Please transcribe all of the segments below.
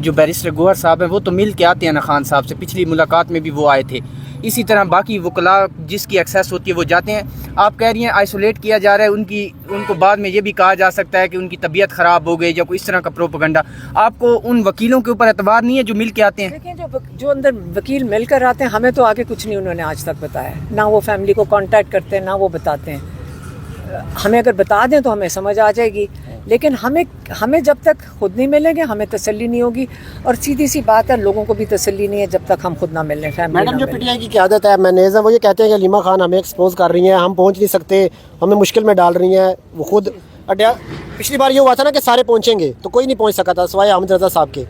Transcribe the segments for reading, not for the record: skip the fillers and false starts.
جو بیرسٹر گوہر صاحب ہیں وہ تو مل کے آتے ہیں نا خان صاحب سے، پچھلی ملاقات میں بھی وہ آئے تھے، اسی طرح باقی وکلاء جس کی ایکسیس ہوتی ہے وہ جاتے ہیں. آپ کہہ رہی ہیں آئسولیٹ کیا جا رہا ہے ان کو بعد میں یہ بھی کہا جا سکتا ہے کہ ان کی طبیعت خراب ہو گئی یا کوئی اس طرح کا پروپیگنڈا. آپ کو ان وکیلوں کے اوپر اعتبار نہیں ہے جو مل کے آتے ہیں؟ دیکھیں جو اندر وکیل مل کر آتے ہیں ہمیں تو آگے کچھ نہیں انہوں نے آج تک بتایا، نہ وہ فیملی کو کانٹیکٹ کرتے ہیں نہ وہ بتاتے ہیں. ہمیں اگر بتا دیں تو ہمیں سمجھ آ جائے گی، لیکن ہمیں جب تک خود نہیں ملیں گے ہمیں تسلی نہیں ہوگی. اور سیدھی سی بات ہے لوگوں کو بھی تسلی نہیں ہے جب تک ہم خود نہ مل لیں. میڈم جو پی ٹی آئی کی قیادت ہے مینیز ہے وہ یہ کہتے ہیں کہ علیمہ خان ہمیں ایکسپوز کر رہی ہیں، ہم پہنچ نہیں سکتے، ہمیں مشکل میں ڈال رہی ہیں. وہ خود پچھلی بار یہ ہوا تھا نا کہ سارے پہنچیں گے تو کوئی نہیں پہنچ سکا تھا سوائے احمد رضا صاحب کے،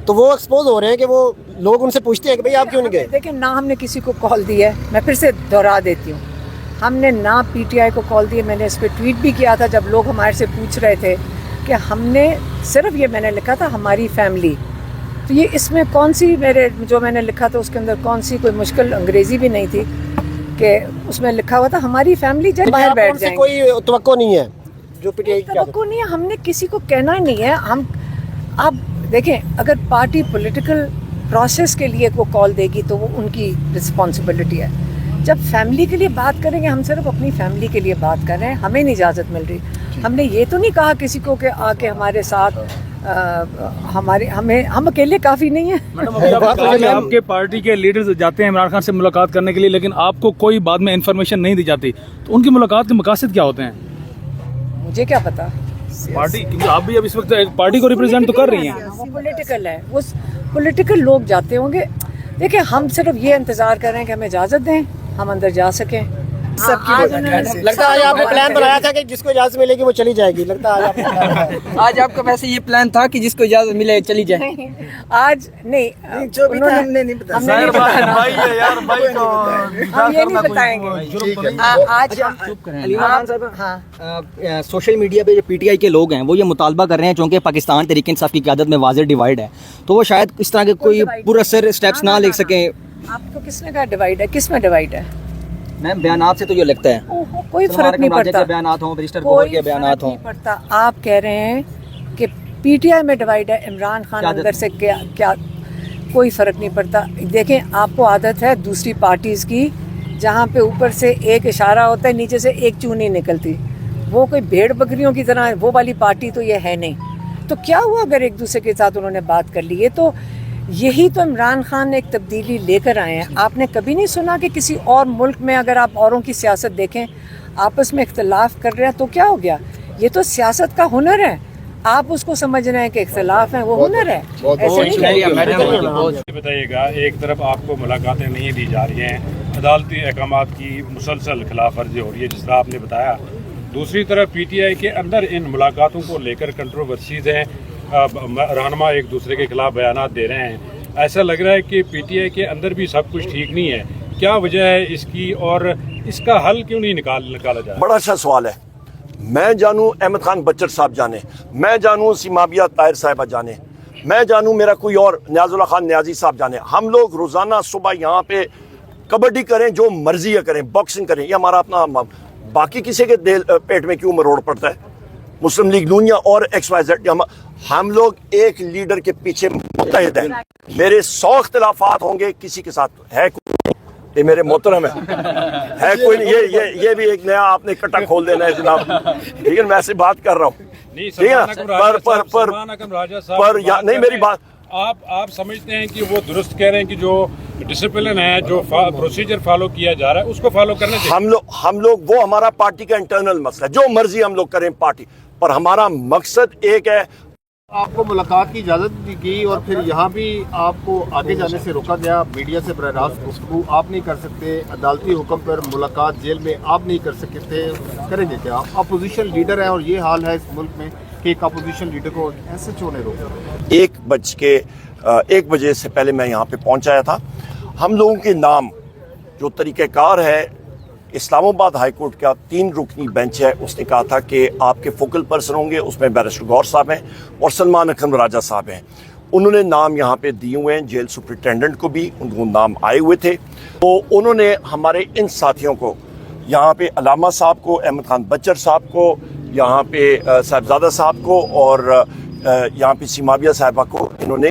تو وہ ایکسپوز ہو رہے ہیں کہ وہ لوگ ان سے پوچھتے ہیں کہ بھئی آپ کیوں نہیں گئے. دیکھیں نہ ہم نے کسی کو کال دی ہے، میں پھر سے دہرا دیتی ہوں، ہم نے نہ پی ٹی آئی کو کال دی ہے. میں نے اس پہ ٹویٹ بھی کیا تھا جب لوگ ہمارے سے پوچھ رہے تھے کہ ہم نے صرف یہ میں نے لکھا تھا ہماری فیملی، تو یہ اس میں کون سی جو میں نے لکھا تھا اس کے اندر کون سی کوئی مشکل انگریزی بھی نہیں تھی کہ اس میں لکھا ہوا تھا ہماری فیملی جب باہر بیٹھ جائیں گے. کوئی توقع نہیں ہے جو پی ٹی آئی کی توقع نہیں ہے، ہم نے کسی کو کہنا ہی نہیں ہے. آپ دیکھیں اگر پارٹی پولیٹیکل پروسیس کے لیے وہ کال دے گی تو وہ ان کی رسپانسبلٹی ہے. جب فیملی کے لیے بات کریں گے ہم صرف اپنی فیملی کے لیے بات کر رہے ہیں، ہمیں نہیں اجازت مل رہی. ہم نے یہ تو نہیں کہا کسی کو کہ آ کے ہمارے ساتھ ہم اکیلے کافی نہیں ہیں. آپ کے پارٹی کے لیڈرز جاتے ہیں عمران خان سے ملاقات کرنے کے لیے، لیکن آپ کو کوئی بعد میں انفارمیشن نہیں دی جاتی، تو ان کی ملاقات کے مقاصد کیا ہوتے ہیں؟ مجھے کیا پتا. پارٹی کیونکہ آپ بھی اب اس وقت پارٹی کو ریپرزینٹ تو کر رہی ہیں. وہ پولیٹیکل ہے، وہ پولیٹیکل لوگ جاتے ہوں گے. دیکھیں ہم صرف یہ انتظار کر رہے ہیں کہ ہمیں اجازت دیں ہم اندر جا سکیں. لگتا ہے آپ نے پلان بنایا تھا کہ جس کو اجازت ملے گی وہ چلی جائے گی. لگتا ہے آج آپ کا ویسے یہ پلان تھا کہ جس کو اجازت ملے چلی جائے. آج نہیں ہم یہ نہیں بتائیں گے. آج سوشل میڈیا پہ جو پی ٹی آئی کے لوگ ہیں وہ یہ مطالبہ کر رہے ہیں چونکہ پاکستان تحریک انصاف کی قیادت میں واضح ڈیوائڈ ہے تو وہ شاید اس طرح کے کوئی پورا سر اسٹیپس نہ لے سکیں. آپ کو کس نے کہا ڈیوائڈ ہے؟ کس میں ڈیوائڈ ہے؟ میم بیانات سے تو یہ لگتا ہے کوئی فرق نہیں پڑتا. بیانات ہوں بیرسٹر گوہر کے بیانات ہوں. آپ کہہ رہے ہیں کہ پی ٹی آئی میں ڈیوائڈ ہے، عمران خان اندر سے کیا کوئی فرق نہیں پڑتا. دیکھیں آپ کو عادت ہے دوسری پارٹیز کی جہاں پہ اوپر سے ایک اشارہ ہوتا ہے نیچے سے ایک چونی نکلتی، وہ کوئی بھیڑ بکریوں کی طرح وہ والی پارٹی تو یہ ہے نہیں. تو کیا ہوا اگر ایک دوسرے کے ساتھ انہوں نے بات کر لی؟ یہ تو یہی تو عمران خان نے ایک تبدیلی لے کر آئے ہیں. آپ نے کبھی نہیں سنا کہ کسی اور ملک میں اگر آپ اوروں کی سیاست دیکھیں آپس میں اختلاف کر رہے ہیں تو کیا ہو گیا؟ یہ تو سیاست کا ہنر ہے. آپ اس کو سمجھ رہے ہیں کہ اختلاف ہیں، وہ ہنر ہے. بتائیے گا ایک طرف آپ کو ملاقاتیں نہیں دی جا رہی ہیں، عدالتی احکامات کی مسلسل خلاف ورزی ہو رہی ہے جس طرح آپ نے بتایا، دوسری طرف پی ٹی آئی کے اندر ان ملاقاتوں کو لے کر کنٹروورسیز ہیں، رہنما ایک دوسرے کے خلاف بیانات دے رہے ہیں. ایسا لگ رہا ہے کہ پی ٹی آئی کے اندر بھی سب کچھ ٹھیک نہیں ہے. کیا وجہ ہے اس کی اور اس کا حل کیوں نہیں نکالا جائے؟ بڑا اچھا سوال ہے. میں جانوں احمد خان بچر صاحب جانے، میں جانوں سیمابیہ طاہر صاحبہ جانے، میں جانوں میرا کوئی اور نیاز اللہ خان نیازی صاحب جانے. ہم لوگ روزانہ صبح یہاں پہ کبڈی کریں، جو مرضی کریں، باکسنگ کریں، یہ ہمارا اپنا، باقی کسی کے پیٹ میں کیوں مروڑ پڑتا ہے؟ مسلم لیگ نون یا اور ایکس وائی زیڈ، ہم لوگ ایک لیڈر کے پیچھے متحد ہیں. میرے 100 اختلافات ہوں گے، کسی کے ساتھ ہے یہ میرے محترم ہے کوئی نہیں. یہ بھی ایک نیا آپ نے کٹا کھول دینا ہے جناب، لیکن میں ایسے بات کر رہا ہوں ٹھیک ہے. پر نہیں میری بات آپ سمجھتے ہیں کہ وہ درست کہہ رہے ہیں کہ جو ڈسپلن ہے، جو پروسیجر فالو کیا جا رہا ہے اس کو فالو کرنا چاہیے. ہم لوگ وہ ہمارا پارٹی کا انٹرنل مسئلہ ہے، جو مرضی ہم لوگ کریں پارٹی پر، ہمارا مقصد ایک ہے. آپ کو ملاقات کی اجازت دی گئی اور پھر یہاں بھی آپ کو آگے جانے سے روکا گیا. میڈیا سے براہ راست گفتگو آپ نہیں کر سکتے، عدالتی حکم پر ملاقات جیل میں آپ نہیں کر سکتے. کریں گے کیا؟ آپ اپوزیشن لیڈر ہیں اور یہ حال ہے اس ملک میں کہ ایک اپوزیشن لیڈر کو ایسے چھوڑنے روکا. 1 بجے سے پہلے میں یہاں پہ پہنچایا تھا. ہم لوگوں کے نام جو طریقہ کار ہے، اسلام آباد ہائی کورٹ کا 3 رکنی بینچ ہے، اس نے کہا تھا کہ آپ کے فوکل پرسن ہوں گے، اس میں بیرسٹر گوہر صاحب ہیں اور سلمان اکرم راجہ صاحب ہیں. انہوں نے نام یہاں پہ دیے ہوئے ہیں، جیل سپرنٹینڈنٹ کو بھی ان کو نام آئے ہوئے تھے. تو انہوں نے ہمارے ان ساتھیوں کو یہاں پہ علامہ صاحب کو، احمد خان بچر صاحب کو، یہاں پہ صاحبزادہ صاحب کو اور یہاں پہ سیمابیہ صاحبہ کو انہوں نے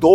2